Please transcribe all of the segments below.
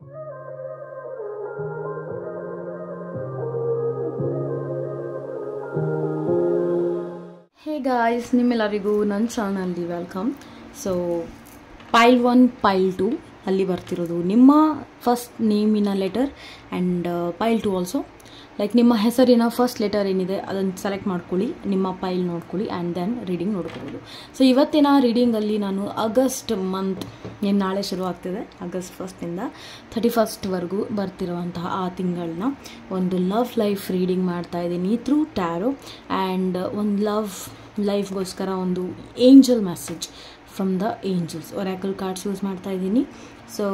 Hey guys, ನಿಮ್ಮೆಲ್ಲರಿಗೂ ನನ್ನ ಚಾನಲ್ಗೆ ವೆಲ್ಕಮ್. ಸೊ ಪೈಲ್ 1 ಪೈಲ್ 2 ಅಲ್ಲಿ ಬರ್ತಿರೋದು ನಿಮ್ಮ ಫಸ್ಟ್ ನೇಮಿನ letter and pile 2 also. Like ನಿಮ್ಮ ಹೆಸರಿನ ಫಸ್ಟ್ ಲೆಟರ್ ಏನಿದೆ ಅದನ್ನು ಸೆಲೆಕ್ಟ್ ಮಾಡ್ಕೊಳ್ಳಿ, ನಿಮ್ಮ ಪೈಲ್ ನೋಡ್ಕೊಳ್ಳಿ ಆ್ಯಂಡ್ ದೆನ್ ರೀಡಿಂಗ್ ನೋಡ್ಕೊಳ್ಳೋದು. ಸೊ ಇವತ್ತಿನ ರೀಡಿಂಗಲ್ಲಿ ನಾನು ಆಗಸ್ಟ್ ಮಂತ್ ಏನು ನಾಳೆ ಶುರು ಆಗ್ತಿದೆ, ಆಗಸ್ಟ್ 1 31ವರೆಗೂ ಬರ್ತಿರುವಂತಹ ಆ ತಿಂಗಳನ್ನ ಒಂದು ಲವ್ ಲೈಫ್ ರೀಡಿಂಗ್ ಮಾಡ್ತಾ ಇದ್ದೀನಿ ಥ್ರೂ ಟ್ಯಾರೋ. ಆ್ಯಂಡ್ ಒಂದು ಲೈಫ್ಗೋಸ್ಕರ ಒಂದು angel message from the angels oracle cards use ಮಾಡ್ತಾ ಇದ್ದೀನಿ. So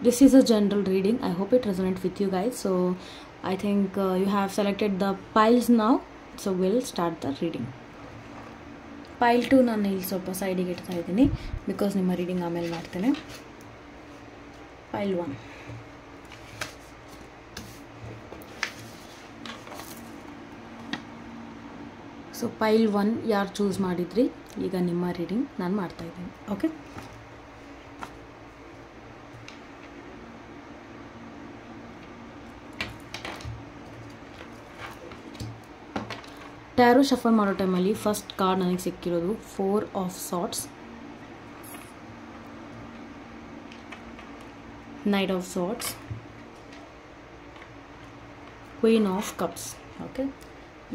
this is a general reading. I hope it resonate with you guys. So I think you have selected the piles now, so we'll start the reading. Pile 2 ನಾನು ಇಲ್ಲಿ ಸ್ವಲ್ಪ ಸೈಡಿಗೆ ಇಡ್ತಾ ಇದ್ದೀನಿ because ನಿಮ್ಮ reading ಆಮೇಲೆ ಮಾಡ್ತೇನೆ. Pile 1. ಸೊ Pile 1 ಯಾರು ಚೂಸ್ ಮಾಡಿದ್ರಿ, ಈಗ ನಿಮ್ಮ ರೀಡಿಂಗ್ ನಾನು ಮಾಡ್ತಾ ಇದ್ದೀನಿ. ಓಕೆ, ಟ್ಯಾರೋ ಶಫಲ್ ಮಾಡೋ ಟೈಮಲ್ಲಿ ಫಸ್ಟ್ ಕಾರ್ಡ್ ನನಗೆ ಸಿಕ್ಕಿರೋದು 4 of Swords, Knight of Swords, Queen of Cups. Okay,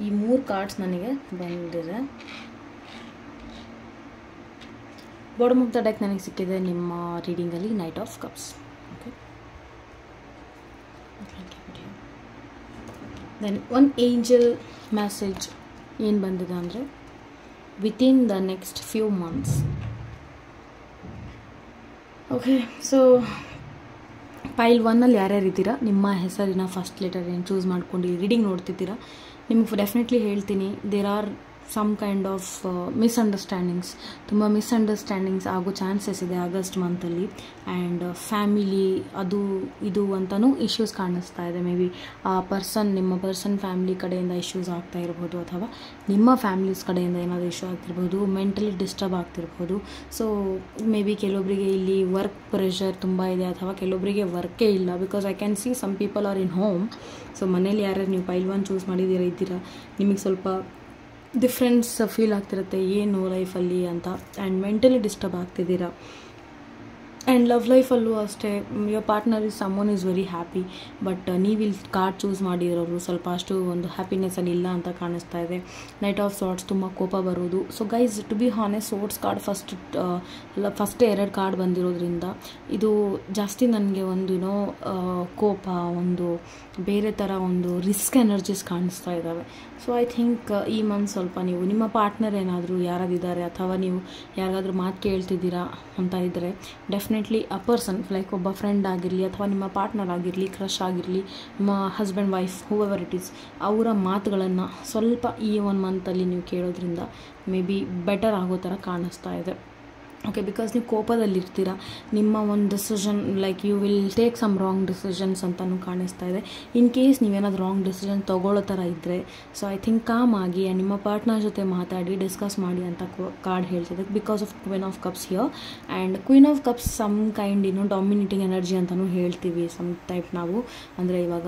ಈ 3 ಕಾರ್ಡ್ಸ್ ನನಗೆ ಬಂದಿದೆ. ಬಾಟಮ್ ಆಫ್ ದ ಡೆಕ್ ನನಗೆ ಸಿಕ್ಕಿದೆ ನಿಮ್ಮ ರೀಡಿಂಗಲ್ಲಿ knight of cups. Okay, then one angel message ಏನು ಬಂದಿದೆ ಅಂದರೆ within the next few months. Okay, so Pile 1 ಯಾರ್ಯಾರು ಇದ್ದೀರಾ, ನಿಮ್ಮ ಹೆಸರಿನ ಫಸ್ಟ್ ಲೆಟರ್ ಏನು ಚೂಸ್ ಮಾಡ್ಕೊಂಡು ರೀಡಿಂಗ್ ನೋಡ್ತಿದ್ದೀರಾ, ನಿಮಗೆ ಡೆಫಿನೆಟ್ಲಿ ಹೇಳ್ತೀನಿ there are some kind of misunderstandings. ತುಂಬ ಮಿಸ್ಅಂಡರ್ಸ್ಟ್ಯಾಂಡಿಂಗ್ಸ್ ಆಗೋ ಚಾನ್ಸಸ್ ಇದೆ ಆಗಸ್ಟ್ ಮಂತಲ್ಲಿ. ಆ್ಯಂಡ್ ಫ್ಯಾಮಿಲಿ ಅದು ಇದು ಅಂತಲೂ ಇಶ್ಯೂಸ್ ಕಾಣಿಸ್ತಾ ಇದೆ. ಮೇ ಬಿ ಆ ನಿಮ್ಮ ಪರ್ಸನ್ ಫ್ಯಾಮಿಲಿ ಕಡೆಯಿಂದ ಇಶ್ಯೂಸ್ ಆಗ್ತಾ ಇರ್ಬೋದು, ಅಥವಾ ನಿಮ್ಮ ಫ್ಯಾಮಿಲೀಸ್ ಕಡೆಯಿಂದ ಏನಾದರೂ ಇಶ್ಯೂ ಆಗ್ತಿರ್ಬೋದು, ಮೆಂಟಲಿ ಡಿಸ್ಟರ್ಬ್ ಆಗ್ತಿರ್ಬೋದು. ಸೊ ಮೇ ಬಿ ಕೆಲವೊಬ್ಬರಿಗೆ ಇಲ್ಲಿ ವರ್ಕ್ ಪ್ರೆಷರ್ ತುಂಬ ಇದೆ, ಅಥವಾ ಕೆಲವೊಬ್ಬರಿಗೆ ವರ್ಕೇ ಇಲ್ಲ. Because I can see some people are in home. So ಮನೇಲಿ ಯಾರ್ಯಾರು ನೀವು Pile 1 ಚೂಸ್ ಮಾಡಿದ್ದೀರಾ ನಿಮಗೆ ಸ್ವಲ್ಪ ಡಿಫ್ರೆನ್ಸ್ ಫೀಲ್ ಆಗ್ತಿರುತ್ತೆ ಏನು ಲೈಫಲ್ಲಿ ಅಂತ. ಆ್ಯಂಡ್ ಮೆಂಟಲಿ ಡಿಸ್ಟರ್ಬ್ ಆಗ್ತಿದ್ದೀರಾ. ಆ್ಯಂಡ್ ಲವ್ ಲೈಫಲ್ಲೂ ಅಷ್ಟೇ, your partner is someone is very happy, but ನೀವು ಇಲ್ಲಿ ಕಾರ್ಡ್ ಚೂಸ್ ಮಾಡಿರೋರು ಸ್ವಲ್ಪ ಅಷ್ಟು ಒಂದು ಹ್ಯಾಪಿನೆಸ್ಸಲ್ಲಿ ಇಲ್ಲ ಅಂತ ಕಾಣಿಸ್ತಾ ಇದೆ. ನೈಟ್ ಆಫ್ ಸಾರ್ಟ್ಸ್, ತುಂಬ ಕೋಪ ಬರೋದು. So guys, to be honest, swords card ಫಸ್ಟೇ 2 ಕಾರ್ಡ್ ಬಂದಿರೋದ್ರಿಂದ ಇದು ಜಾಸ್ತಿ ನನಗೆ ಒಂದು ಕೋಪ, ಒಂದು ಬೇರೆ ಥರ ಒಂದು ರಿಸ್ಕ್ ಎನರ್ಜೀಸ್ ಕಾಣಿಸ್ತಾ ಇದ್ದಾವೆ. ಸೊ ಐ ಥಿಂಕ್ ಈ ಮಂತ್ ಸ್ವಲ್ಪ ನೀವು ನಿಮ್ಮ ಪಾರ್ಟ್ನರ್ ಏನಾದರೂ ಯಾರಾದಿದ್ದಾರೆ, ಅಥವಾ ನೀವು ಯಾರಿಗಾದ್ರೂ ಮಾತು ಕೇಳ್ತಿದ್ದೀರಾ ಅಂತ ಇದ್ದರೆ ಡೆಫಿನೆಟ್ಲಿ ಅ ಪರ್ಸನ್ ಲೈಕ್ ಒಬ್ಬ ಫ್ರೆಂಡ್ ಆಗಿರಲಿ, ಅಥವಾ ನಿಮ್ಮ ಪಾರ್ಟ್ನರ್ ಆಗಿರಲಿ, ಕ್ರಶ್ ಆಗಿರಲಿ, ನಿಮ್ಮ husband wife whoever it is, ಅವರ ಮಾತುಗಳನ್ನು ಸ್ವಲ್ಪ ಈ 1 ಮಂತಲ್ಲಿ ನೀವು ಕೇಳೋದ್ರಿಂದ ಮೇ ಬಿ ಬೆಟರ್ ಆಗೋ ಥರ ಕಾಣಿಸ್ತಾ ಇದೆ. ಓಕೆ, ಬಿಕಾಸ್ ನೀವು ಕೋಪದಲ್ಲಿರ್ತೀರ. ನಿಮ್ಮ ಒಂದು decision like you will take some wrong decisions ಅಂತಲೂ ಕಾಣಿಸ್ತಾ ಇದೆ. ಇನ್ ಕೇಸ್ ನೀವೇನಾದ್ರು ರಾಂಗ್ ಡಿಸಿಷನ್ ತೊಗೊಳ್ಳೋ ಥರ ಇದ್ದರೆ, ಸೊ ಐ ಥಿಂಕ್ ಕಾಮ್ ಆಗಿ ನಿಮ್ಮ ಪಾರ್ಟ್ನರ್ ಜೊತೆ ಮಾತಾಡಿ ಡಿಸ್ಕಸ್ ಮಾಡಿ ಅಂತ ಕಾರ್ಡ್ ಹೇಳ್ತಿದೆ. Because of queen of cups here. And queen of cups some kind dominating energy ಅಂತಲೂ ಹೇಳ್ತೀವಿ ಸಮ್ ಟೈಪ್ ನಾವು. ಅಂದರೆ ಇವಾಗ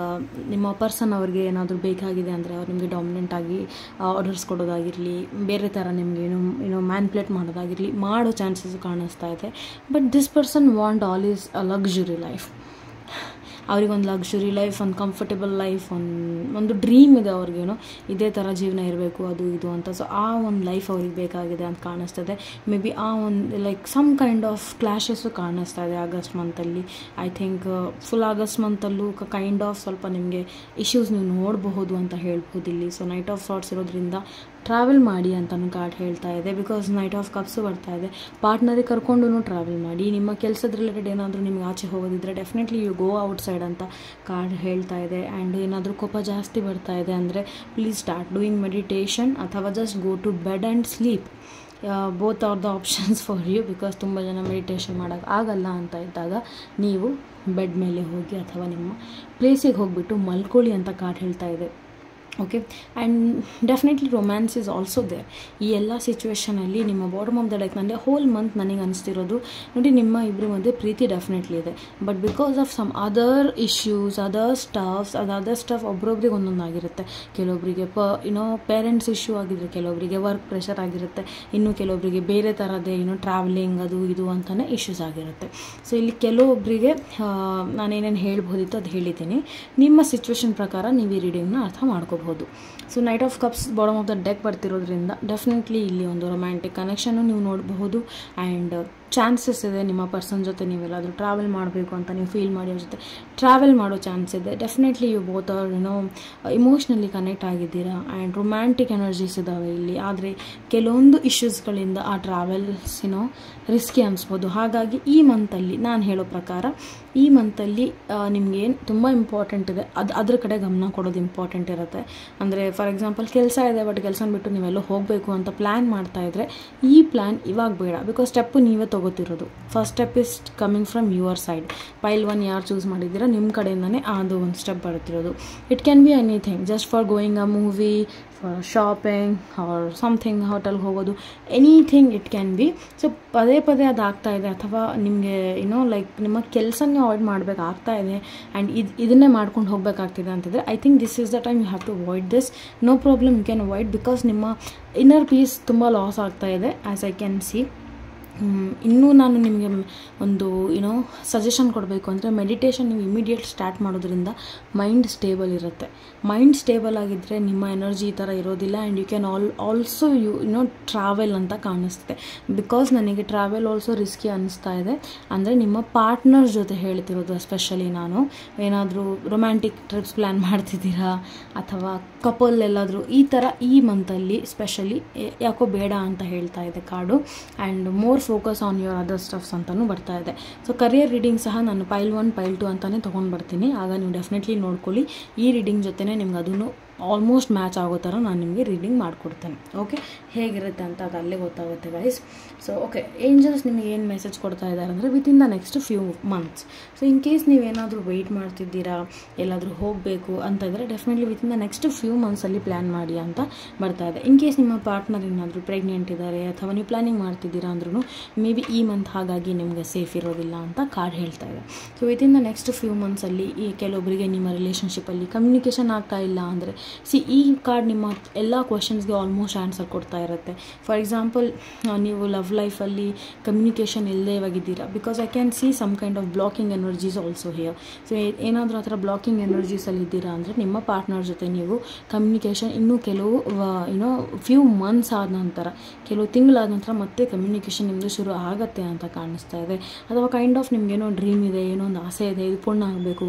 ನಿಮ್ಮ ಪರ್ಸನ್ ಅವ್ರಿಗೆ ಏನಾದರೂ ಬೇಕಾಗಿದೆ ಅಂದರೆ ಅವ್ರು ನಿಮಗೆ ಡಾಮಿನೆಂಟ್ ಆಗಿ ಆರ್ಡರ್ಸ್ ಕೊಡೋದಾಗಿರಲಿ, ಬೇರೆ ಥರ ನಿಮಗೆ ಏನೋ ಮ್ಯಾನ್ಪ್ಲೇಟ್ ಮಾಡೋದಾಗಿರಲಿ ಮಾಡೋ ಚಾನ್ಸಸ್ ಕಾಣಿಸ್ತಾ ಇದೆ. But this person want all is a luxury life. ಅವ್ರಿಗೊಂದು ಲಕ್ಸುರಿ ಲೈಫ್, ಒಂದು ಕಂಫರ್ಟೇಬಲ್ ಲೈಫ್, ಒಂದು ಡ್ರೀಮ್ ಇದೆ ಅವ್ರಿಗೇನೋ ಇದೇ ಥರ ಜೀವನ ಇರಬೇಕು ಅದು ಇದು ಅಂತ. ಸೊ ಆ ಒಂದು ಲೈಫ್ ಅವ್ರಿಗೆ ಬೇಕಾಗಿದೆ ಅಂತ ಕಾಣಿಸ್ತದೆ. ಮೇ ಬಿ ಆ ಒಂದು like some kind of clashes ಕಾಣಿಸ್ತಾ ಇದೆ ಆಗಸ್ಟ್ ಮಂತಲ್ಲಿ. ಐ ಥಿಂಕ್ ಫುಲ್ ಆಗಸ್ಟ್ ಮಂತಲ್ಲೂ ಕೈಂಡ್ ಆಫ್ ಸ್ವಲ್ಪ ನಿಮಗೆ ಇಶ್ಯೂಸ್ ನೀವು ನೋಡಬಹುದು ಅಂತ ಹೇಳ್ಬೋದು ಇಲ್ಲಿ. ಸೊ ನೈಟ್ ಆಫ್ ಸಾರ್ಟ್ಸ್ ಇರೋದ್ರಿಂದ ಟ್ರಾವೆಲ್ ಮಾಡಿ ಅಂತಲೂ ಕಾರ್ಡ್ ಹೇಳ್ತಾ ಇದೆ. ಬಿಕಾಸ್ ನೈಟ್ ಆಫ್ ಕಪ್ಸು ಬರ್ತಾ ಇದೆ. ಪಾರ್ಟ್ನರಿಗೆ ಕರ್ಕೊಂಡು ಟ್ರಾವೆಲ್ ಮಾಡಿ. ನಿಮ್ಮ ಕೆಲಸದ ರಿಲೇಟೆಡ್ ಏನಾದರೂ ನಿಮ್ಗೆ ಆಚೆ ಹೋಗೋದಿದ್ರೆ ಡೆಫಿನೆಟ್ಲಿ ಯು ಗೋ ಔಟ್ಸೈಡ್ ಅಂತ ಕಾರ್ಡ್ ಹೇಳ್ತಾ ಇದೆ. ಆ್ಯಂಡ್ ಏನಾದರೂ ಕೋಪ ಜಾಸ್ತಿ ಬರ್ತಾ ಇದೆ ಅಂದರೆ ಪ್ಲೀಸ್ ಸ್ಟಾರ್ಟ್ ಡೂಯಿಂಗ್ ಮೆಡಿಟೇಷನ್, ಅಥವಾ just go to bed and sleep. Both are the options for you. Because ತುಂಬ ಜನ ಮೆಡಿಟೇಷನ್ ಮಾಡೋಕ್ಕೆ ಆಗಲ್ಲ ಅಂತ ಇದ್ದಾಗ ನೀವು ಬೆಡ್ ಮೇಲೆ ಹೋಗಿ ಅಥವಾ ನಿಮ್ಮ ಪ್ಲೇಸಿಗೆ ಹೋಗಿಬಿಟ್ಟು ಮಲ್ಕೊಳ್ಳಿ ಅಂತ ಕಾರ್ಡ್ ಹೇಳ್ತಾ ಇದೆ. Okay. And definitely romance is also there. ಈ ಎಲ್ಲ ಸಿಚುವೇಷನಲ್ಲಿ ನಿಮ್ಮ ಬಾಟಮ್ ಆಫ್ ದ ಡೆಕ್ ನನಗೆ ಹೋಲ್ ಮಂತ್ ನನಗೆ ಅನಿಸ್ತಿರೋದು ನೋಡಿ, ನಿಮ್ಮ ಇಬ್ಬರು ಮಧ್ಯೆ ಪ್ರೀತಿ ಡೆಫಿನೆಟ್ಲಿ ಇದೆ. But because of some other issues, other stuff ಒಬ್ರೊಬ್ರಿಗೆ ಒಂದೊಂದಾಗಿರುತ್ತೆ. ಕೆಲವೊಬ್ಬರಿಗೆ ಪೇರೆಂಟ್ಸ್ ಇಶ್ಯೂ ಆಗಿದ್ರೆ, ಕೆಲವೊಬ್ಬರಿಗೆ ವರ್ಕ್ ಪ್ರೆಷರ್ ಆಗಿರುತ್ತೆ, ಇನ್ನು ಕೆಲವೊಬ್ಬರಿಗೆ ಬೇರೆ ಥರದೇ ಟ್ರಾವೆಲಿಂಗ್ ಅದು ಇದು ಅಂತಲೇ ಇಶ್ಯೂಸ್ ಆಗಿರುತ್ತೆ. ಸೊ ಇಲ್ಲಿ ಕೆಲವೊಬ್ಬರಿಗೆ ನಾನೇನೇನು ಹೇಳ್ಬೋದಿತ್ತು ಅದು ಹೇಳಿದ್ದೀನಿ. ನಿಮ್ಮ ಸಿಚುವೇಶನ್ ಪ್ರಕಾರ ನೀವು ಈ ರೀಡಿಂಗ್ನ ಅರ್ಥ ಮಾಡ್ಕೋಬಹುದು. So knight of cups bottom of the deck ಬರ್ತಿರೋದ್ರಿಂದ ಡೆಫಿನೆಟ್ಲಿ ಇಲ್ಲಿ ಒಂದು ರೊಮ್ಯಾಂಟಿಕ್ ಕನೆಕ್ಷನ್ನು ನೀವು ನೋಡಬಹುದು. ಆ್ಯಂಡ್ ಚಾನ್ಸಸ್ ಇದೆ ನಿಮ್ಮ ಪರ್ಸನ್ ಜೊತೆ ನೀವೆಲ್ಲಾದರೂ ಟ್ರಾವೆಲ್ ಮಾಡಬೇಕು ಅಂತ ನೀವು ಫೀಲ್ ಮಾಡಿ ಅವ್ರ ಜೊತೆ ಟ್ರಾವೆಲ್ ಮಾಡೋ ಚಾನ್ಸ್ ಇದೆ. Definitely you both are emotionally connect ಆಗಿದ್ದೀರಾ ಆ್ಯಂಡ್ ರೊಮ್ಯಾಂಟಿಕ್ ಎನರ್ಜೀಸ್ ಇದ್ದಾವೆ ಇಲ್ಲಿ. ಆದರೆ ಕೆಲವೊಂದು ಇಶ್ಯೂಸ್ಗಳಿಂದ ಆ ಟ್ರಾವೆಲ್ಸ್ ರಿಸ್ಕಿ ಅನಿಸ್ಬೋದು. ಹಾಗಾಗಿ ಈ ಮಂತಲ್ಲಿ ನಾನು ಹೇಳೋ ಪ್ರಕಾರ ಈ ಮಂತಲ್ಲಿ ನಿಮ್ಗೇನು ತುಂಬ ಇಂಪಾರ್ಟೆಂಟ್ ಇದೆ ಅದ್ರ ಕಡೆ ಗಮನ ಕೊಡೋದು ಇಂಪಾರ್ಟೆಂಟ್ ಇರುತ್ತೆ. ಅಂದರೆ ಫಾರ್ ಎಕ್ಸಾಂಪಲ್ ಕೆಲಸ ಇದೆ, ಬಟ್ ಕೆಲಸನ ಬಿಟ್ಟು ನೀವೆಲ್ಲೋ ಹೋಗಬೇಕು ಅಂತ ಪ್ಲ್ಯಾನ್ ಮಾಡ್ತಾಯಿದ್ರೆ ಈ ಪ್ಲ್ಯಾನ್ ಇವಾಗ ಬೇಡ. ಬಿಕಾಸ್ ಸ್ಟೆಪ್ಪು ನೀವೇ ತೊಗೋತಿರೋದು. First step is coming from your side. Pile 1 ಯಾರು ಚೂಸ್ ಮಾಡಿದ್ದೀರಾ ನಿಮ್ಮ ಕಡೆಯಿಂದನೇ ಅದು ಒಂದು ಸ್ಟೆಪ್ ಬರುತ್ತಿರೋದು. It can be anything, just for going a movie, for shopping or something, ಹೋಟೆಲ್ಗೆ ಹೋಗೋದು, anything it can be. So ಪದೇ ಪದೇ ಅದಾಗ್ತಾ ಇದೆ, ಅಥವಾ ನಿಮಗೆ ಲೈಕ್ ನಿಮ್ಮ ಕೆಲಸನೇ ಅವಾಯ್ಡ್ ಮಾಡಬೇಕಾಗ್ತಾ ಇದೆ ಆ್ಯಂಡ್ ಇದನ್ನೇ ಮಾಡ್ಕೊಂಡು ಹೋಗಬೇಕಾಗ್ತಿದೆ ಅಂತಿದ್ರೆ I think this is the time you have to avoid this. No problem, you can avoid. Because ನಿಮ್ಮ ಇನ್ನರ್ ಪೀಸ್ ತುಂಬ ಲಾಸ್ ಆಗ್ತಾ ಇದೆ ಆ್ಯಸ್ ಐ ಕ್ಯಾನ್ ಸಿ. ಇನ್ನೂ ನಾನು ನಿಮಗೆ ಒಂದು ಸಜೆಷನ್ ಕೊಡಬೇಕು ಅಂದರೆ ಮೆಡಿಟೇಷನ್ ನೀವು ಇಮಿಡಿಯೇಟ್ ಸ್ಟಾರ್ಟ್ ಮಾಡೋದ್ರಿಂದ ಮೈಂಡ್ ಸ್ಟೇಬಲ್ ಇರುತ್ತೆ. ಮೈಂಡ್ ಸ್ಟೇಬಲ್ ಆಗಿದ್ದರೆ ನಿಮ್ಮ ಎನರ್ಜಿ ಈ ಥರ ಇರೋದಿಲ್ಲ. And you can also travel ಅಂತ ಕಾಣಿಸ್ತಿದೆ. ಬಿಕಾಸ್ ನನಗೆ ಟ್ರಾವೆಲ್ ಆಲ್ಸೋ ರಿಸ್ಕಿ ಅನ್ನಿಸ್ತಾ ಇದೆ. ಅಂದರೆ ನಿಮ್ಮ ಪಾರ್ಟ್ನರ್ ಜೊತೆ ಹೇಳ್ತಿರೋದು. ಎಸ್ಪೆಷಲಿ ನಾನು ಏನಾದರೂ ರೊಮ್ಯಾಂಟಿಕ್ ಟ್ರಿಪ್ಸ್ ಪ್ಲ್ಯಾನ್ ಮಾಡ್ತಿದ್ದೀರಾ ಅಥವಾ ಕಪಲ್ ಎಲ್ಲಾದರೂ ಈ ಥರ ಈ ಮಂತಲ್ಲಿ ಸ್ಪೆಷಲಿ ಯಾಕೋ ಬೇಡ ಅಂತ ಹೇಳ್ತಾ ಇದೆ card. And more focus on your other stuffs ಅಂತಲೂ ಬರ್ತಾ ಇದೆ. ಸೊ ಕರಿಯರ್ ರೀಡಿಂಗ್ ಸಹ ನಾನು ಪೈಲ್ 1 ಪೈಲ್ 2 ಅಂತಲೇ ತೊಗೊಂಡು ಬರ್ತೀನಿ. ಆಗ ನೀವು ಡೆಫಿನೆಟ್ಲಿ ನೋಡ್ಕೊಳ್ಳಿ. ಈ ರೀಡಿಂಗ್ ಜೊತೆನೇ ನಿಮ್ಗೆ ಅದನ್ನು ಆಲ್ಮೋಸ್ಟ್ ಮ್ಯಾಚ್ ಆಗೋ ಥರ ನಾನು ನಿಮಗೆ ರೀಡಿಂಗ್ ಮಾಡಿಕೊಡ್ತೇನೆ. ಓಕೆ, ಹೇಗಿರುತ್ತೆ ಅಂತ ಅದು ಅಲ್ಲೇ ಗೊತ್ತಾಗುತ್ತೆ ಗೈಸ್. ಸೊ ಓಕೆ, ಏಂಜಲ್ಸ್ ನಿಮಗೆ ಏನು ಮೆಸೇಜ್ ಕೊಡ್ತಾ ಇದ್ದಾರೆ ಅಂದರೆ within the next few months. So in case ನೀವೇನಾದರೂ ವೆಯ್ಟ್ ಮಾಡ್ತಿದ್ದೀರಾ, ಎಲ್ಲಾದರೂ ಹೋಗಬೇಕು ಅಂತ ಇದ್ದರೆ definitely within the next few ಮಂತ್ಸಲ್ಲಿ ಪ್ಲ್ಯಾನ್ ಮಾಡಿ ಅಂತ ಬರ್ತಾ ಇದೆ. ಇನ್ ಕೇಸ್ ನಿಮ್ಮ ಪಾರ್ಟ್ನರ್ ಏನಾದರೂ ಪ್ರೆಗ್ನೆಂಟ್ ಇದ್ದಾರೆ ಅಥವಾ ನೀವು ಪ್ಲ್ಯಾನಿಂಗ್ ಮಾಡ್ತಿದ್ದೀರಾ ಅಂದ್ರೂ ಮೇ ಬಿ ಈ ಮಂತ್ ಹಾಗಾಗಿ ನಿಮಗೆ ಸೇಫ್ ಇರೋದಿಲ್ಲ ಅಂತ ಕಾರ್ಡ್ ಹೇಳ್ತಾ ಇದೆ. So within the next few ಮಂತ್ಸಲ್ಲಿ ಈ ಕೆಲವೊಬ್ಬರಿಗೆ ನಿಮ್ಮ ರಿಲೇಷನ್ಶಿಪ್ಪಲ್ಲಿ ಕಮ್ಯುನಿಕೇಷನ್ ಆಗ್ತಾ ಇಲ್ಲ ಅಂದರೆ ಈ ಕಾರ್ಡ್ ನಿಮ್ಮ ಎಲ್ಲ ಕ್ವಶನ್ಸ್ಗೆ ಆಲ್ಮೋಸ್ಟ್ ಆನ್ಸರ್ ಕೊಡ್ತಾ ಇರುತ್ತೆ. ಫಾರ್ ಎಕ್ಸಾಂಪಲ್ ನೀವು ಲವ್ ಲೈಫಲ್ಲಿ ಕಮ್ಯುನಿಕೇಷನ್ ಇಲ್ಲದೆ ಇವಾಗಿದ್ದೀರಾ, because I can see some kind of blocking energies also here. So ಏನಾದರೂ ಆ ಥರ ಬ್ಲಾಕಿಂಗ್ ಎನರ್ಜೀಸಲ್ಲಿ ಇದ್ದೀರಾ ಅಂದರೆ ನಿಮ್ಮ ಪಾರ್ಟ್ನರ್ ಜೊತೆ ನೀವು ಕಮ್ಯುನಿಕೇಷನ್ ಇನ್ನೂ ಕೆಲವು ಫ್ಯೂ ಮಂತ್ಸ್ ಆದ ನಂತರ, ಕೆಲವು ತಿಂಗಳಾದ ನಂತರ ಮತ್ತೆ ಕಮ್ಯುನಿಕೇಷನ್ ನಿಮ್ಮದು ಶುರು ಆಗುತ್ತೆ ಅಂತ ಕಾಣಿಸ್ತಾ ಇದೆ. ಅಥವಾ ಕೈಂಡ್ ಆಫ್ ನಿಮಗೇನೋ ಡ್ರೀಮ್ ಇದೆ, ಏನೋ ಒಂದು ಆಸೆ ಇದೆ, ಇದು ಪೂರ್ಣ ಆಗಬೇಕು,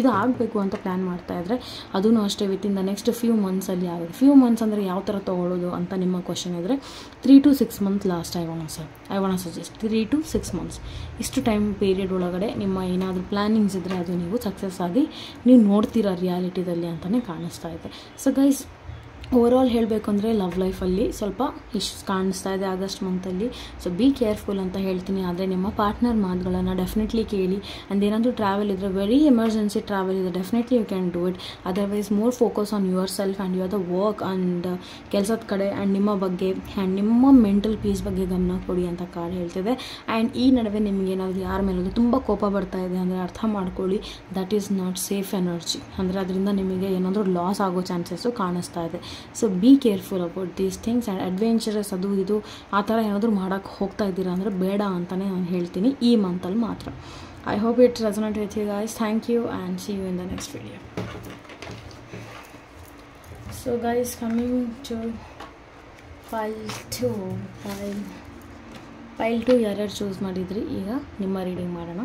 ಇದು ಆಗಬೇಕು ಅಂತ ಪ್ಲ್ಯಾನ್ ಮಾಡ್ತಾ ಇದ್ದರೆ ಅದೂ ಅಷ್ಟೇ ವಿತಿನ್ ದ ನೆಕ್ಸ್ಟ್ ಫ್ಯೂ ಮಂತ್ಸಲ್ಲಿ ಆಗುತ್ತೆ. ಫ್ಯೂ ಮಂತ್ಸ್ ಅಂದರೆ ಯಾವ ಥರ ತೊಗೊಳ್ಳೋದು ಅಂತ ನಿಮ್ಮ ಕ್ವಶನ್ ಇದ್ದರೆ 3 to 6 months last I want suggest 3 to 6 months. ಇಷ್ಟು ಟೈಮ್ ಪೀರಿಯಡ್ ಒಳಗಡೆ ನಿಮ್ಮ ಏನಾದರೂ ಪ್ಲ್ಯಾನಿಂಗ್ಸ್ ಇದ್ದರೆ ಅದು ನೀವು ಸಕ್ಸಸ್ ಆಗಿ ನೀವು ನೋಡ್ತೀರಾ ರಿಯಾಲಿಟಿದಲ್ಲಿ ಅಂತಲೇ ಕಾಣಿಸ್ತಾ ಇದೆ. ಸೊ ಗೈಸ್, ಓವರಾಲ್ ಹೇಳಬೇಕು ಅಂದರೆ ಲವ್ ಲೈಫಲ್ಲಿ ಸ್ವಲ್ಪ ಇಶ್ಯೂಸ್ ಕಾಣಿಸ್ತಾ ಇದೆ ಆಗಸ್ಟ್ ಮಂತಲ್ಲಿ. ಸೊ ಬಿ ಕೇರ್ಫುಲ್ ಅಂತ ಹೇಳ್ತೀನಿ. ಆದರೆ ನಿಮ್ಮ ಪಾರ್ಟ್ನರ್ ಮಾತುಗಳನ್ನು ಡೆಫಿನೆಟ್ಲಿ ಕೇಳಿ. ಆ್ಯಂಡ್ ಏನಾದರೂ ಟ್ರಾವೆಲ್ ಇದ್ದರೆ, ವೆರಿ ಎಮರ್ಜೆನ್ಸಿ ಟ್ರಾವೆಲ್ ಇದೆ, definitely you can do it. Otherwise more focus on yourself and your the work and ಕೆಲಸದ ಕಡೆ ಆ್ಯಂಡ್ ನಿಮ್ಮ ಬಗ್ಗೆ ಆ್ಯಂಡ್ ನಿಮ್ಮ ಮೆಂಟಲ್ ಪೀಸ್ ಬಗ್ಗೆ ಗಮನ ಕೊಡಿ ಅಂತ ಕಾರ್ಡ್ ಹೇಳ್ತಿದೆ. ಆ್ಯಂಡ್ ಈ ನಡುವೆ ನಿಮಗೇನಾದರೂ ಯಾರ ಮೇಲೂ ತುಂಬ ಕೋಪ ಬರ್ತಾ ಇದೆ ಅಂದರೆ ಅರ್ಥ ಮಾಡ್ಕೊಳ್ಳಿ, that is not safe energy. ಅಂದರೆ ಅದರಿಂದ ನಿಮಗೆ ಏನಾದರೂ ಲಾಸ್ ಆಗೋ ಚಾನ್ಸಸ್ಸು ಕಾಣಿಸ್ತಾ ಇದೆ. So be careful about these things. And adventurous ಅದು ಇದು ಆ ಥರ ಏನಾದರೂ ಮಾಡೋಕ್ಕೆ ಹೋಗ್ತಾ ಇದ್ದೀರಾ ಅಂದರೆ ಬೇಡ ಅಂತಲೇ ನಾನು ಹೇಳ್ತೀನಿ ಈ ಮಂತಲ್ಲಿ ಮಾತ್ರ. I hope it resonate with you guys. Thank you and see you in the next video. So guys, coming to pile 2 ಯಾರ್ಯಾರು ಚೂಸ್ ಮಾಡಿದ್ರಿ, ಈಗ ನಿಮ್ಮ ರೀಡಿಂಗ್ ಮಾಡೋಣ.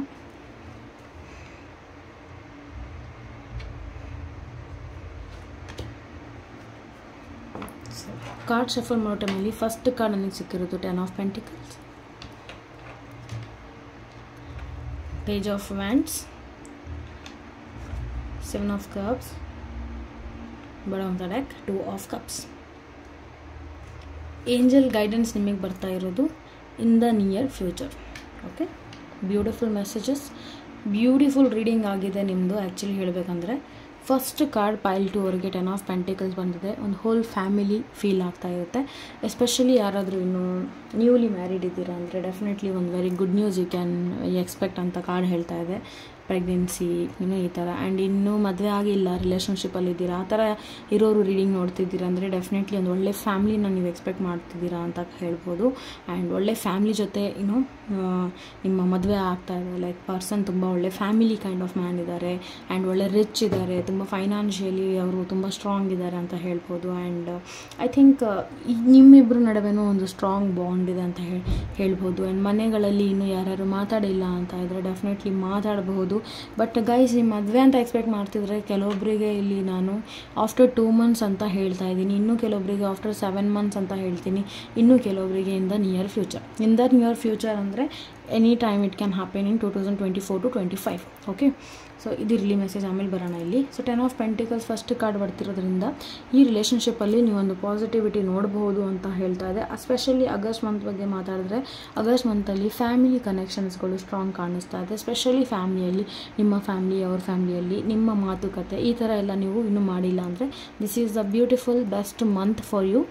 ಕಾರ್ಡ್ ಶಫಲ್ ಮಾಡೋ ಟೈಮಲ್ಲಿ ಫಸ್ಟ್ ಕಾರ್ಡ್ ನನಗೆ ಸಿಕ್ಕಿರೋದು 10 of Pentacles, Page of Wands, 7 of Cups, bottom of the deck 2 of Cups. Angel guidance ನಿಮಗೆ ಬರ್ತಾ ಇರೋದು ಇನ್ the near future. Okay, beautiful messages, beautiful reading ಆಗಿದೆ ನಿಮ್ಮದು. ಆ್ಯಕ್ಚುಲಿ ಹೇಳಬೇಕಂದ್ರೆ ಫಸ್ಟ್ ಕಾರ್ಡ್ ಪೈಲ್ 2 ಅವರಿಗೆ 10 ಆಫ್ ಪೆಂಟಿಕಲ್ಸ್ ಬಂದಿದೆ. ಒಂದು ಹೋಲ್ ಫ್ಯಾಮಿಲಿ ಫೀಲ್ ಆಗ್ತಾ ಇರುತ್ತೆ. ಎಸ್ಪೆಷಲಿ ಯಾರಾದರೂ ಇನ್ನು ನ್ಯೂಲಿ ಮ್ಯಾರಿಡ್ ಇದ್ದೀರಾ ಅಂದರೆ ಡೆಫಿನೆಟ್ಲಿ ಒಂದು very good news you can expect ಅಂತ ಕಾರ್ಡ್ ಹೇಳ್ತಾ ಇದೆ. ಪ್ರೆಗ್ನೆನ್ಸಿ ಈ ಥರ. ಆ್ಯಂಡ್ ಇನ್ನೂ ಮದುವೆ ಆಗಿಲ್ಲ, ರಿಲೇಷನ್ಶಿಪ್ಪಲ್ಲಿ ಇದ್ದೀರಾ, ಆ ಥರ ಇರೋರು ರೀಡಿಂಗ್ ನೋಡ್ತಿದ್ದೀರಾ ಅಂದರೆ ಡೆಫಿನೆಟ್ಲಿ ಒಂದು ಒಳ್ಳೆ ಫ್ಯಾಮ್ಲಿನ ನೀವು ಎಕ್ಸ್ಪೆಕ್ಟ್ ಮಾಡ್ತಿದ್ದೀರಾ ಅಂತ ಹೇಳ್ಬೋದು. ಆ್ಯಂಡ್ ಒಳ್ಳೆ ಫ್ಯಾಮ್ಲಿ ಜೊತೆ ನಿಮ್ಮ ಮದುವೆ ಆಗ್ತಾ ಇದೆ. ಲೈಕ್ ಪರ್ಸನ್ ತುಂಬ ಒಳ್ಳೆ ಫ್ಯಾಮಿಲಿ ಕೈಂಡ್ ಆಫ್ ಮ್ಯಾನ್ ಇದ್ದಾರೆ. ಆ್ಯಂಡ್ ಒಳ್ಳೆ ರಿಚ್ ಇದ್ದಾರೆ, ತುಂಬ ಫೈನಾನ್ಷಿಯಲಿ ಅವರು ತುಂಬ ಸ್ಟ್ರಾಂಗ್ ಇದ್ದಾರೆ ಅಂತ ಹೇಳ್ಬೋದು. ಆ್ಯಂಡ್ ಐ ಥಿಂಕ್ ನಿಮ್ಮಿಬ್ಬರ ನಡುವೆನೂ ಒಂದು ಸ್ಟ್ರಾಂಗ್ ಬಾಂಡ್ ಇದೆ ಅಂತ ಹೇಳ್ಬೋದು. ಆ್ಯಂಡ್ ಮನೆಗಳಲ್ಲಿ ಇನ್ನೂ ಯಾರ್ಯಾರು ಮಾತಾಡಿಲ್ಲ ಅಂತ ಇದ್ದರೆ ಡೆಫಿನೆಟ್ಲಿ ಮಾತಾಡಬಹುದು. ಬಟ್ ಗೈಸ್, ಈ ಮದುವೆ ಅಂತ ಎಕ್ಸ್ಪೆಕ್ಟ್ ಮಾಡ್ತಿದ್ರೆ ಕೆಲವೊಬ್ಬರಿಗೆ ಇಲ್ಲಿ ನಾನು ಆಫ್ಟರ್ 2 months ಅಂತ ಹೇಳ್ತಾ ಇದ್ದೀನಿ, ಇನ್ನೂ ಕೆಲವೊಬ್ಬರಿಗೆ ಆಫ್ಟರ್ 7 months ಅಂತ ಹೇಳ್ತೀನಿ, ಇನ್ನೂ ಕೆಲವೊಬ್ಬರಿಗೆ in the near future. In the near future ಅಂದರೆ any time it can happen in 2024 to 25. Okay, so ಇದು ಇರಲಿ ಮೆಸೇಜ್. ಆಮೇಲೆ ಬರೋಣ ಇಲ್ಲಿ. So 10 of pentacles first card ಬರ್ತಿರೋದ್ರಿಂದ ಈ ರಿಲೇಷನ್ಶಿಪ್ಪಲ್ಲಿ ನೀವೊಂದು ಪಾಸಿಟಿವಿಟಿ ನೋಡಬಹುದು ಅಂತ ಹೇಳ್ತಾ ಇದೆ. ಎಸ್ಪೆಷಲಿ ಆಗಸ್ಟ್ ಮಂತ್ ಬಗ್ಗೆ ಮಾತಾಡಿದ್ರೆ ಆಗಸ್ಟ್ ಮಂತಲ್ಲಿ ಫ್ಯಾಮಿಲಿ ಕನೆಕ್ಷನ್ಸ್ಗಳು ಸ್ಟ್ರಾಂಗ್ ಕಾಣಿಸ್ತಾ ಇದೆ. ಎಸ್ಪೆಷಲಿ ಫ್ಯಾಮಿಲಿಯಲ್ಲಿ, ನಿಮ್ಮ ಫ್ಯಾಮಿಲಿ, ಅವ್ರ ಫ್ಯಾಮಿಲಿಯಲ್ಲಿ ನಿಮ್ಮ ಮಾತುಕತೆ ಈ ಥರ ಎಲ್ಲ ನೀವು ಇನ್ನೂ ಮಾಡಿಲ್ಲ ಅಂದರೆ this is the beautiful best month for you.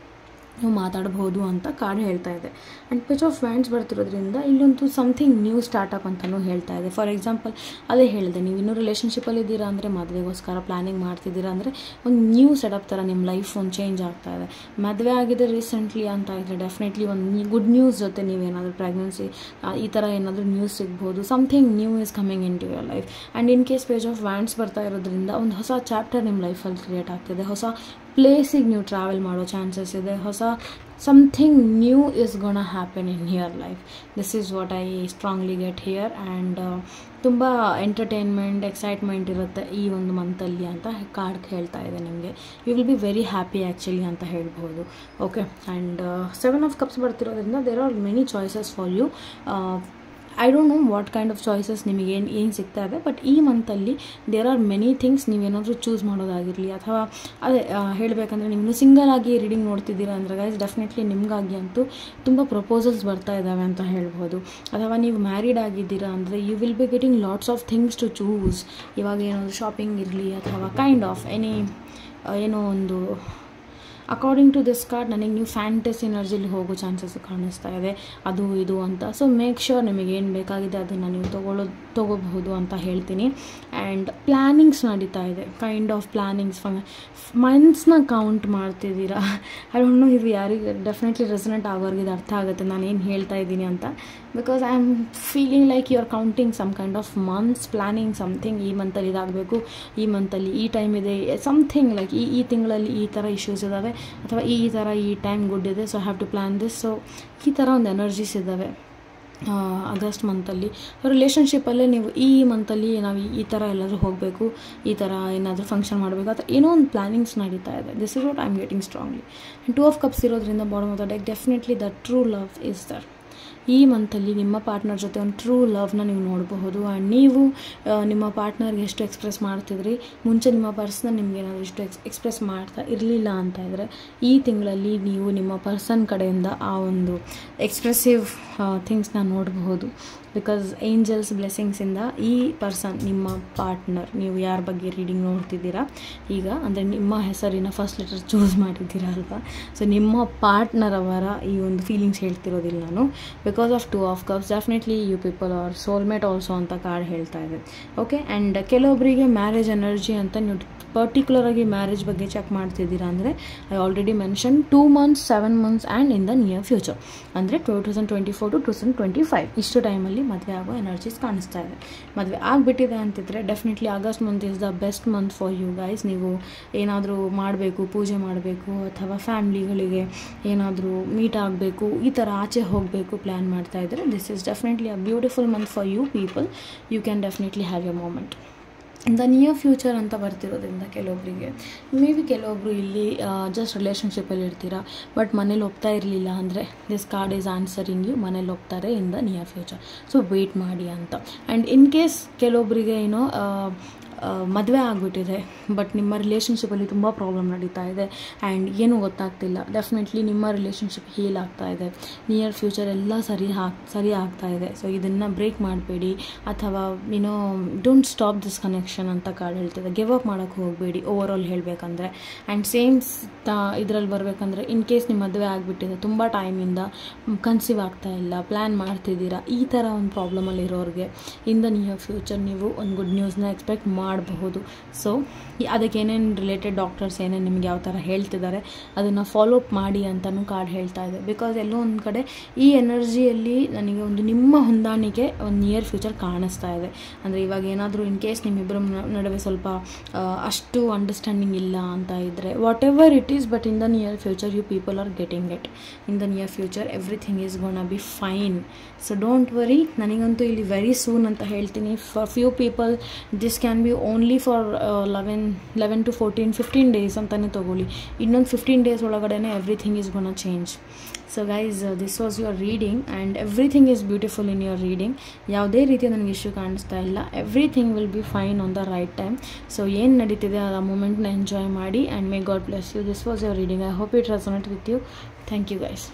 ನೀವು ಮಾತಾಡಬಹುದು ಅಂತ ಕಾರ್ಡ್ ಹೇಳ್ತಾ ಇದೆ. ಆ್ಯಂಡ್ ಪೇಜ್ ಆಫ್ ವ್ಯಾಂಡ್ಸ್ ಬರ್ತಿರೋದ್ರಿಂದ ಇಲ್ಲೊಂದು ಸಮಥಿಂಗ್ ನ್ಯೂ ಸ್ಟಾರ್ಟಪ್ ಅಂತಲೂ ಹೇಳ್ತಾ ಇದೆ. ಫಾರ್ ಎಕ್ಸಾಂಪಲ್ ಅದೇ ಹೇಳಿದೆ, ನೀವು ಇನ್ನೂ ರಿಲೇಷನ್ಶಿಪ್ಪಲ್ಲಿ ಇದ್ದೀರಾ ಅಂದರೆ, ಮದುವೆಗೋಸ್ಕರ ಪ್ಲ್ಯಾನಿಂಗ್ ಮಾಡ್ತಿದ್ದೀರಾ ಅಂದರೆ ಒಂದು ನ್ಯೂ ಸೆಟಪ್ ಥರ ನಿಮ್ಮ ಲೈಫ್ ಒಂದು ಚೇಂಜ್ ಆಗ್ತಾ ಇದೆ. ಮದುವೆ ಆಗಿದೆ ರೀಸೆಂಟ್ಲಿ ಅಂತ ಇದ್ದರೆ ಡೆಫಿನೆಟ್ಲಿ ಒಂದು ಗುಡ್ ನ್ಯೂಸ್ ಜೊತೆ ನೀವೇನಾದರೂ ಪ್ರೆಗ್ನೆನ್ಸಿ ಈ ಥರ ಏನಾದರೂ ನ್ಯೂಸ್ ಸಿಗ್ಬೋದು. Something new is coming into your life. And in case page of wands ಬರ್ತಾ ಇರೋದ್ರಿಂದ ಒಂದು ಹೊಸ ಚಾಪ್ಟರ್ ನಿಮ್ಮ ಲೈಫಲ್ಲಿ ಕ್ರಿಯೇಟ್ ಆಗ್ತಿದೆ. ಹೊಸ ಪ್ಲೇಸಿಗೆ ನೀವು ಟ್ರಾವೆಲ್ ಮಾಡೋ ಚಾನ್ಸಸ್ ಇದೆ. ಹೊಸ something new is gonna happen in your life. This is what I strongly get here. And ತುಂಬ ಎಂಟರ್ಟೈನ್ಮೆಂಟ್, ಎಕ್ಸೈಟ್ಮೆಂಟ್ ಇರುತ್ತೆ ಈ ಒಂದು ಮಂತಲ್ಲಿ ಅಂತ ಕಾರ್ಡ್ ಹೇಳ್ತಾ ಇದೆ ನಿಮಗೆ. You will be very happy actually ಅಂತ ಹೇಳ್ಬೋದು. ಓಕೆ, ಆ್ಯಂಡ್ 7 ಆಫ್ ಕಪ್ಸ್ ಬರ್ತಿರೋದ್ರಿಂದ there are many choices for you. I don't know what kind of choices ನಿಮಗೆ ಏನು ಸಿಗ್ತಾ ಇದೆ. ಬಟ್ ಈ ಮಂತಲ್ಲಿ ದೇರ್ ಆರ್ ಮೆನಿ ಥಿಂಗ್ಸ್. ನೀವೇನಾದರೂ ಚೂಸ್ ಮಾಡೋದಾಗಿರಲಿ ಅಥವಾ ಅದೇ ಹೇಳಬೇಕಂದ್ರೆ ನೀವು ಸಿಂಗಲ್ ಆಗಿ ರೀಡಿಂಗ್ ನೋಡ್ತಿದ್ದೀರಾ ಅಂದರೆ ಗೈಸ್ ಡೆಫಿನೆಟ್ಲಿ ನಿಮಗಾಗಿ ಅಂತೂ ತುಂಬ ಪ್ರಪೋಸಲ್ಸ್ ಬರ್ತಾ ಇದ್ದಾವೆ ಅಂತ ಹೇಳ್ಬೋದು. ಅಥವಾ ನೀವು ಮ್ಯಾರಿಡ್ ಆಗಿದ್ದೀರಾ ಅಂದರೆ you will be getting lots of things to choose. ಇವಾಗ ಏನಾದರೂ ಶಾಪಿಂಗ್ ಇರಲಿ ಅಥವಾ ಕೈಂಡ್ ಆಫ್ ಏನೋ ಒಂದು ಅಕಾರ್ಡಿಂಗ್ ಟು ದಿಸ್ ಕಾರ್ಡ್ ನನಗೆ ನೀವು ಫ್ಯಾಂಟಸಿ ಎನರ್ಜಿಲಿ ಹೋಗೋ ಚಾನ್ಸಸ್ ಕಾಣಿಸ್ತಾ ಇದೆ, ಅದು ಇದು ಅಂತ. ಸೊ ಮೇಕ್ ಶ್ಯೂರ್ ನಿಮಗೇನು ಬೇಕಾಗಿದೆ ಅದನ್ನು ನೀವು ತೊಗೋಬಹುದು ಅಂತ ಹೇಳ್ತೀನಿ. ಆ್ಯಂಡ್ ಪ್ಲ್ಯಾನಿಂಗ್ಸ್ ನಡೀತಾ ಇದೆ, ಕೈಂಡ್ ಆಫ್ ಪ್ಲ್ಯಾನಿಂಗ್ಸ್. ಮಂತ್ಸ್ನ ಕೌಂಟ್ ಮಾಡ್ತಿದ್ದೀರಾ. ಐ ಡೋಂಟ್ ನೋ ಇದು ಯಾರಿಗೆ ಡೆಫಿನೆಟ್ಲಿ ರೆಸನೆಂಟ್ ಆಗೋರಿಗೆ ಇದು ಅರ್ಥ ಆಗುತ್ತೆ ನಾನು ಏನು ಹೇಳ್ತಾ ಇದ್ದೀನಿ ಅಂತ. Because I am feeling like you are counting some kind of months, planning something. ಈ ಮಂತಲ್ಲಿ ಇದಾಗಬೇಕು, ಈ ಮಂತಲ್ಲಿ ಈ ಟೈಮ್ ಇದೆ, ಸಮಥಿಂಗ್ ಲೈಕ್ ಈ ತಿಂಗಳಲ್ಲಿ ಈ ಥರ ಇಶ್ಯೂಸ್ ಇದ್ದಾವೆ ಅಥವಾ ಈ ಥರ ಈ ಟೈಮ್ ಗುಡ್ ಇದೆ, so have to plan this. So ಈ ಥರ ಒಂದು ಎನರ್ಜೀಸ್ ಇದ್ದಾವೆ ಆಗಸ್ಟ್ ಮಂತಲ್ಲಿ. ರಿಲೇಷನ್ಶಿಪ್ಪಲ್ಲೇ ನೀವು ಈ ಮಂತಲ್ಲಿ ನಾವು ಈ ಥರ ಎಲ್ಲಾದರೂ ಹೋಗಬೇಕು, ಈ ಥರ ಏನಾದರೂ ಫಂಕ್ಷನ್ ಮಾಡಬೇಕು, ಅಥವಾ ಏನೋ ಒಂದು ಪ್ಲ್ಯಾನಿಂಗ್ಸ್ ನಡೀತಾ ಇದೆ. This is what I am getting strongly. And 2 of cups ಇರೋದ್ರಿಂದ bottom of the deck definitely the true love is there. ಈ ಮಂತಲ್ಲಿ ನಿಮ್ಮ ಪಾರ್ಟ್ನರ್ ಜೊತೆ ಒಂದು ಟ್ರೂ ಲವ್ನ ನೀವು ನೋಡಬಹುದು. ಆ್ಯಂಡ್ ನೀವು ನಿಮ್ಮ ಪಾರ್ಟ್ನರ್ಗೆ ಎಷ್ಟು ಎಕ್ಸ್ಪ್ರೆಸ್ ಮಾಡ್ತಿದ್ರಿ, ಮುಂಚೆ ನಿಮ್ಮ ಪರ್ಸನ್ ನಿಮಗೇನಾದರೂ ಇಷ್ಟು ಎಕ್ಸ್ಪ್ರೆಸ್ ಮಾಡ್ತಾ ಇರಲಿಲ್ಲ ಅಂತ ಇದ್ದರೆ ಈ ತಿಂಗಳಲ್ಲಿ ನೀವು ನಿಮ್ಮ ಪರ್ಸನ್ ಕಡೆಯಿಂದ ಆ ಒಂದು ಎಕ್ಸ್ಪ್ರೆಸಿವ್ ಥಿಂಗ್ಸ್ನ ನೋಡಬಹುದು. ಬಿಕಾಸ್ ಏಂಜಲ್ಸ್ ಬ್ಲೆಸ್ಸಿಂಗ್ಸಿಂದ ಈ ಪರ್ಸನ್, ನಿಮ್ಮ ಪಾರ್ಟ್ನರ್, ನೀವು ಯಾರ ಬಗ್ಗೆ ರೀಡಿಂಗ್ ನೋಡ್ತಿದ್ದೀರಾ ಈಗ ಅಂದರೆ ನಿಮ್ಮ ಹೆಸರಿನ ಫಸ್ಟ್ ಲೆಟರ್ ಚೂಸ್ ಮಾಡಿದ್ದೀರಾ ಅಲ್ವಾ, ಸೊ ನಿಮ್ಮ ಪಾರ್ಟ್ನರ್ ಅವರ ಈ ಒಂದು ಫೀಲಿಂಗ್ಸ್ ಹೇಳ್ತಿರೋದಿಲ್ಲ ನಾನು. Because of 2 of cups definitely you people are soulmate also ಅಂತ ಕಾರ್ಡ್ ಹೇಳ್ತಾ ಇದೆ. ಓಕೆ, ಆ್ಯಂಡ್ ಕೆಲವೊಬ್ಬರಿಗೆ ಮ್ಯಾರೇಜ್ ಎನರ್ಜಿ ಅಂತ ನೀವು ಪರ್ಟಿಕ್ಯುಲರಾಗಿ ಮ್ಯಾರೇಜ್ ಬಗ್ಗೆ ಚೆಕ್ ಮಾಡ್ತಿದ್ದೀರಾ ಅಂದರೆ I already mention 2 months, 7 months and in the near future ಅಂದರೆ 2024 to 2025 ಇಷ್ಟು ಟೈಮಲ್ಲಿ ಮದುವೆ ಆಗೋ ಎನರ್ಜೀಸ್ ಕಾಣಿಸ್ತಾ ಇದೆ. ಮದುವೆ ಆಗಿಬಿಟ್ಟಿದೆ ಅಂತಿದ್ರೆ definitely August month is the best month for you guys. ನೀವು ಏನಾದರೂ ಮಾಡಬೇಕು, ಪೂಜೆ ಮಾಡಬೇಕು ಅಥವಾ ಫ್ಯಾಮ್ಲಿಗಳಿಗೆ ಏನಾದರೂ ಮೀಟ್ ಆಗಬೇಕು, ಈ ಥರ ಆಚೆ ಹೋಗಬೇಕು ಪ್ಲ್ಯಾನ್ ಮಾಡ್ತಾ ಇದ್ದರೆ this is definitely a beautiful month for you people. You can definitely have a moment. The near future ಅಂತ ಬರ್ತಿರೋದ್ರಿಂದ ಕೆಲವೊಬ್ಬರಿಗೆ ಮೇ ಬಿ ಕೆಲವೊಬ್ಬರು ಇಲ್ಲಿ ಜಸ್ಟ್ ರಿಲೇಷನ್ಶಿಪ್ಪಲ್ಲಿ ಇರ್ತೀರಾ ಬಟ್ ಮನೇಲಿ ಒಪ್ತಾ ಇರಲಿಲ್ಲ ಅಂದರೆ this card is answering you. ಮನೇಲಿ ಒಪ್ತಾರೆ in the near future, so wait ಮಾಡಿ ಅಂತ. ಆ್ಯಂಡ್ ಇನ್ ಕೇಸ್ ಕೆಲವೊಬ್ಬರಿಗೆ ಏನೋ ಮದುವೆ ಆಗಿಬಿಟ್ಟಿದೆ ಬಟ್ ನಿಮ್ಮ ರಿಲೇಷನ್ಶಿಪ್ಪಲ್ಲಿ ತುಂಬ ಪ್ರಾಬ್ಲಮ್ ನಡೀತಾ ಇದೆ ಆ್ಯಂಡ್ ಏನೂ ಗೊತ್ತಾಗ್ತಿಲ್ಲ. ಡೆಫಿನೆಟ್ಲಿ ನಿಮ್ಮ ರಿಲೇಷನ್ಶಿಪ್ ಹೀಲ್ ಆಗ್ತಾ ಇದೆ, ನಿಯರ್ ಫ್ಯೂಚರ್ ಎಲ್ಲ ಸರಿ ಆಗ್ತಾ ಇದೆ. ಸೊ ಇದನ್ನು ಬ್ರೇಕ್ ಮಾಡಬೇಡಿ, ಅಥವಾ ಡೋಂಟ್ ಸ್ಟಾಪ್ ದಿಸ್ ಕನೆಕ್ಷನ್ ಅಂತ ಕಾರ್ಡ್ ಹೇಳ್ತಿದೆ. ಗಿವ್ ಅಪ್ ಮಾಡೋಕ್ಕೆ ಹೋಗಬೇಡಿ ಓವರ್ ಆಲ್ ಹೇಳಬೇಕಂದ್ರೆ. ಆ್ಯಂಡ್ ಸೇಮ್ ಇದರಲ್ಲಿ ಬರಬೇಕಂದ್ರೆ ಇನ್ ಕೇಸ್ ನಿಮ್ಮ ಮದುವೆ ಆಗಿಬಿಟ್ಟಿದೆ, ತುಂಬ ಟೈಮಿಂದ ಕನ್ಸೀವ್ ಆಗ್ತಾ ಇಲ್ಲ, ಪ್ಲ್ಯಾನ್ ಮಾಡ್ತಿದ್ದೀರಾ, ಈ ಥರ ಒಂದು ಪ್ರಾಬ್ಲಮಲ್ಲಿ ಇರೋರಿಗೆ ಇನ್ ದ ನಿಯರ್ ಫ್ಯೂಚರ್ ನೀವು ಒಂದು ಗುಡ್ ನ್ಯೂಸ್ನ ಎಕ್ಸ್ಪೆಕ್ಟ್ ಮಾಡಬಹುದು. ಸೊ ಅದಕ್ಕೆ ಏನೇನು ರಿಲೇಟೆಡ್ ಡಾಕ್ಟರ್ಸ್ ಏನೇನು ನಿಮ್ಗೆ ಯಾವ ಥರ ಹೇಳ್ತಿದ್ದಾರೆ ಅದನ್ನು ಫಾಲೋ ಅಪ್ ಮಾಡಿ ಅಂತಲೂ ಕಾರ್ಡ್ ಹೇಳ್ತಾ ಇದೆ. ಬಿಕಾಸ್ ಎಲ್ಲೋ ಒಂದು ಕಡೆ ಈ ಎನರ್ಜಿಯಲ್ಲಿ ನನಗೆ ಒಂದು ನಿಮ್ಮ ಹೊಂದಾಣಿಕೆ ಒಂದು ನಿಯರ್ ಫ್ಯೂಚರ್ ಕಾಣಿಸ್ತಾ ಇದೆ. ಅಂದರೆ ಇವಾಗ ಏನಾದರೂ ಇನ್ ಕೇಸ್ ನಿಮ್ಮಿಬ್ಬರ ನಡುವೆ ಸ್ವಲ್ಪ ಅಷ್ಟು ಅಂಡರ್ಸ್ಟ್ಯಾಂಡಿಂಗ್ ಇಲ್ಲ ಅಂತ ಇದ್ದರೆ, whatever it is, but in the near future you people are getting it. In the near future everything is gonna be fine. So don't worry. ನನಗಂತೂ ಇಲ್ಲಿ ವೆರಿ ಸೂನ್ ಅಂತ ಹೇಳ್ತೀನಿ. For few people this can be only for 11 to 15 days ಅಂತಲೇ ತೊಗೊಳ್ಳಿ. ಇನ್ನೊಂದು 15 days ಒಳಗಡೆ everything is gonna change. So guys, this was your reading and everything is beautiful in your reading. ಯಾವುದೇ ರೀತಿಯ ನನಗೆ ಇಶ್ಯೂ ಕಾಣಿಸ್ತಾ ಇಲ್ಲ. Everything will be fine on the right time. So ಏನು ನಡೀತಿದೆ ಆ ಮೂಮೆಂಟ್ನ ಎಂಜಾಯ್ ಮಾಡಿ and may God bless you. This was your reading. I hope it resonate with you. Thank you guys.